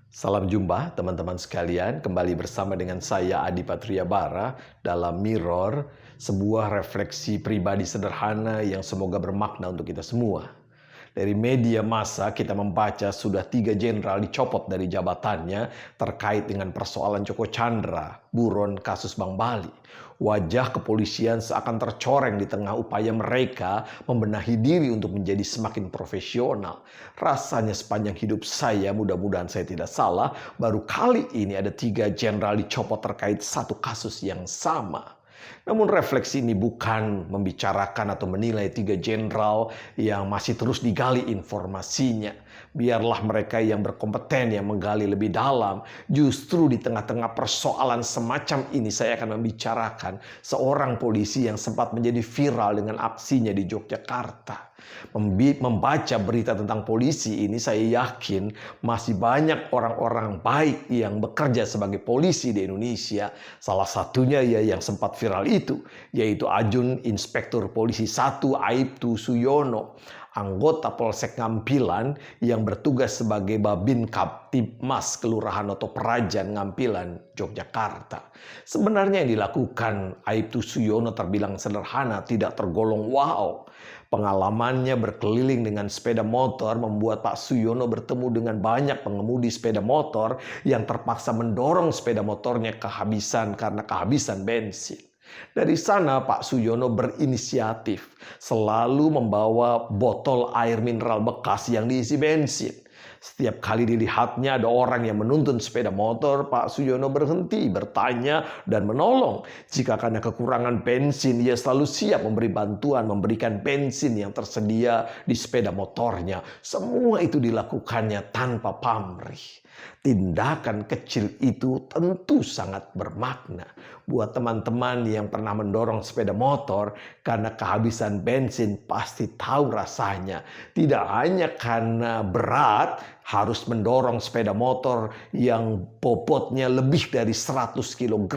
Salam jumpa teman-teman sekalian, kembali bersama dengan saya Adi Patriabara dalam Mirror, sebuah refleksi pribadi sederhana yang semoga bermakna untuk kita semua. Dari media massa kita membaca sudah 3 jenderal dicopot dari jabatannya terkait dengan persoalan Joko Chandra, buron kasus Bank Bali. Wajah kepolisian seakan tercoreng di tengah upaya mereka membenahi diri untuk menjadi semakin profesional. Rasanya sepanjang hidup saya, mudah-mudahan saya tidak salah, baru kali ini ada 3 jenderal dicopot terkait satu kasus yang sama. Namun refleksi ini bukan membicarakan atau menilai 3 jenderal yang masih terus digali informasinya. Biarlah mereka yang berkompeten yang menggali lebih dalam. Justru di tengah-tengah persoalan semacam ini saya akan membicarakan seorang polisi yang sempat menjadi viral dengan aksinya di Yogyakarta. Membaca berita tentang polisi ini, saya yakin masih banyak orang-orang baik yang bekerja sebagai polisi di Indonesia. Salah satunya ya yang sempat viral itu, yaitu Ajun Inspektur Polisi 1 Aibtu Suyono, anggota Polsek Ngampilan yang bertugas sebagai Babin Kaptibmas Kelurahan Oto Prajan Ngampilan, Yogyakarta. Sebenarnya yang dilakukan Aibtu Suyono terbilang sederhana, tidak tergolong wow. Pengalamannya berkeliling dengan sepeda motor membuat Pak Suyono bertemu dengan banyak pengemudi sepeda motor yang terpaksa mendorong sepeda motornya kehabisan karena kehabisan bensin. Dari sana Pak Suyono berinisiatif selalu membawa botol air mineral bekas yang diisi bensin. Setiap kali dilihatnya ada orang yang menuntun sepeda motor, Pak Suyono berhenti, bertanya, dan menolong. Jika karena kekurangan bensin, ia selalu siap memberi bantuan, memberikan bensin yang tersedia di sepeda motornya. Semua itu dilakukannya tanpa pamrih. Tindakan kecil itu tentu sangat bermakna buat teman-teman yang pernah mendorong sepeda motor karena kehabisan bensin, pasti tahu rasanya. Tidak hanya karena berat harus mendorong sepeda motor yang bobotnya lebih dari 100 kg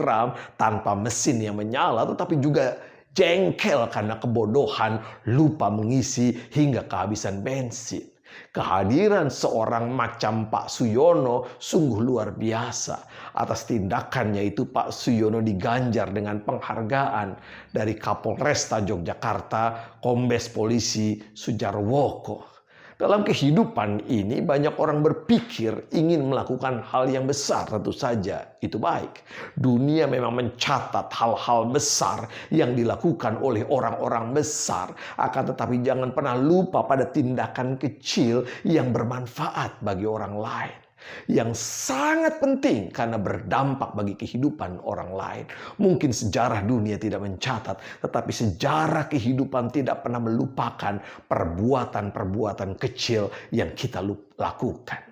tanpa mesin yang menyala, tetapi juga jengkel karena kebodohan, lupa mengisi hingga kehabisan bensin. Kehadiran seorang macam Pak Suyono sungguh luar biasa. Atas tindakannya itu Pak Suyono diganjar dengan penghargaan dari Kapolresta Yogyakarta, Kombes Polisi Sujarwoko. Dalam kehidupan ini banyak orang berpikir ingin melakukan hal yang besar, tentu saja itu baik. Dunia memang mencatat hal-hal besar yang dilakukan oleh orang-orang besar. Akan tetapi jangan pernah lupa pada tindakan kecil yang bermanfaat bagi orang lain. Yang sangat penting karena berdampak bagi kehidupan orang lain. Mungkin sejarah dunia tidak mencatat, tetapi sejarah kehidupan tidak pernah melupakan perbuatan-perbuatan kecil yang kita lakukan.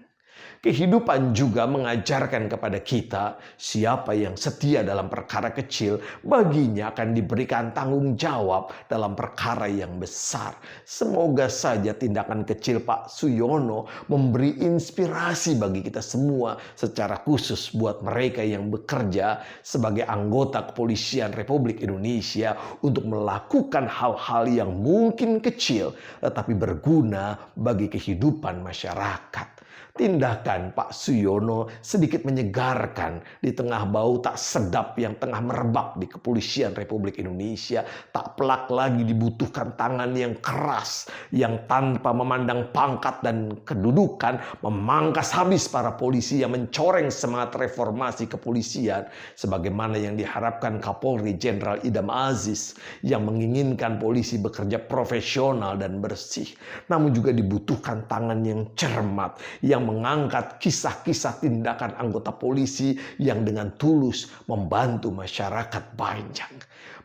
Kehidupan juga mengajarkan kepada kita siapa yang setia dalam perkara kecil, baginya akan diberikan tanggung jawab dalam perkara yang besar. Semoga saja tindakan kecil Pak Suyono memberi inspirasi bagi kita semua, secara khusus buat mereka yang bekerja sebagai anggota kepolisian Republik Indonesia untuk melakukan hal-hal yang mungkin kecil tetapi berguna bagi kehidupan masyarakat. Tindakan Pak Suyono sedikit menyegarkan di tengah bau tak sedap yang tengah merebak di kepolisian Republik Indonesia. Tak pelak lagi dibutuhkan tangan yang keras, yang tanpa memandang pangkat dan kedudukan memangkas habis para polisi yang mencoreng semangat reformasi kepolisian, sebagaimana yang diharapkan Kapolri Jenderal Idam Aziz yang menginginkan polisi bekerja profesional dan bersih. Namun juga dibutuhkan tangan yang cermat, yang mengangkat kisah-kisah tindakan anggota polisi yang dengan tulus membantu masyarakat banyak.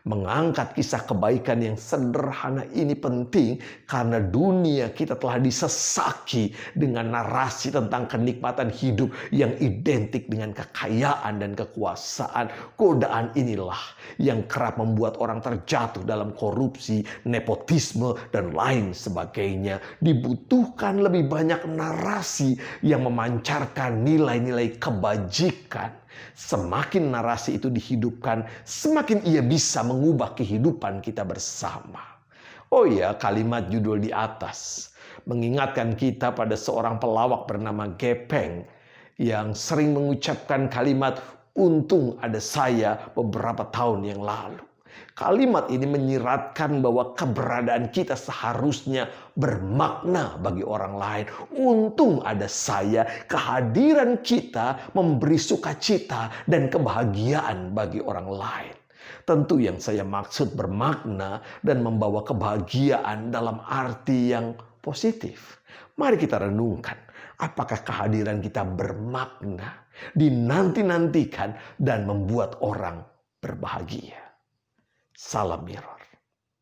Mengangkat kisah kebaikan yang sederhana ini penting karena dunia kita telah disesaki dengan narasi tentang kenikmatan hidup yang identik dengan kekayaan dan kekuasaan. Godaan inilah yang kerap membuat orang terjatuh dalam korupsi, nepotisme, dan lain sebagainya. Dibutuhkan lebih banyak narasi yang memancarkan nilai-nilai kebajikan. Semakin narasi itu dihidupkan, semakin ia bisa mengubah kehidupan kita bersama. Oh ya, kalimat judul di atas mengingatkan kita pada seorang pelawak bernama Gepeng yang sering mengucapkan kalimat "untung ada saya" beberapa tahun yang lalu. Kalimat ini menyiratkan bahwa keberadaan kita seharusnya bermakna bagi orang lain. Untung ada saya, kehadiran kita memberi sukacita dan kebahagiaan bagi orang lain. Tentu yang saya maksud bermakna dan membawa kebahagiaan dalam arti yang positif. Mari kita renungkan, apakah kehadiran kita bermakna, dinanti-nantikan, dan membuat orang berbahagia. Salam Miro.